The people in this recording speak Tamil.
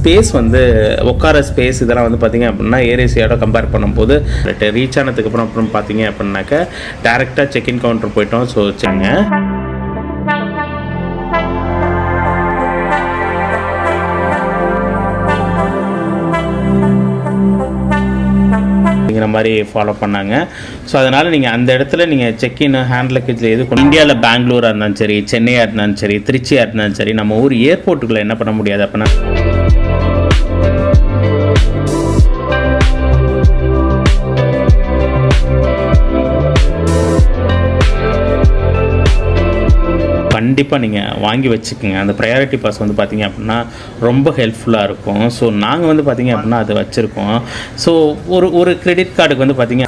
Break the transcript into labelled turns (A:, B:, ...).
A: ஸ்பேஸ் வந்து உட்கார ஸ்பேஸ் இதெல்லாம் வந்து பார்த்திங்க அப்படின்னா ஏர் ஏசியோட கம்பேர் பண்ணும்போது ரீச் ஆனதுக்கப்புறம் பார்த்தீங்க அப்படின்னாக்க டேரெக்டாக செக்இன் கவுண்டர் போயிட்டோம். ஸோ வச்சுங்க அப்படிங்கிற மாதிரி ஃபாலோ பண்ணாங்க. ஸோ அதனால் நீங்கள் அந்த இடத்துல நீங்கள் செக்இன் ஹேண்ட் லக்கேஜில் எது இந்தியாவில் பெங்களூராக இருந்தாலும் சரி, சென்னையாக இருந்தாலும் சரி, திருச்சியாக இருந்தாலும் சரி, நம்ம ஊர் ஏர்போர்ட்டுக்குள்ளே என்ன பண்ண முடியாது அப்படின்னா கண்டிப்பாக நீங்கள் வாங்கி வச்சுக்கோங்க. அந்த ப்ரையாரிட்டி பாஸ் வந்து பார்த்திங்க அப்படின்னா ரொம்ப ஹெல்ப்ஃபுல்லாக இருக்கும். ஸோ நாங்கள் வந்து பார்த்திங்க அப்படின்னா அது வச்சுருக்கோம். ஸோ ஒரு கிரெடிட் கார்டுக்கு வந்து பார்த்திங்க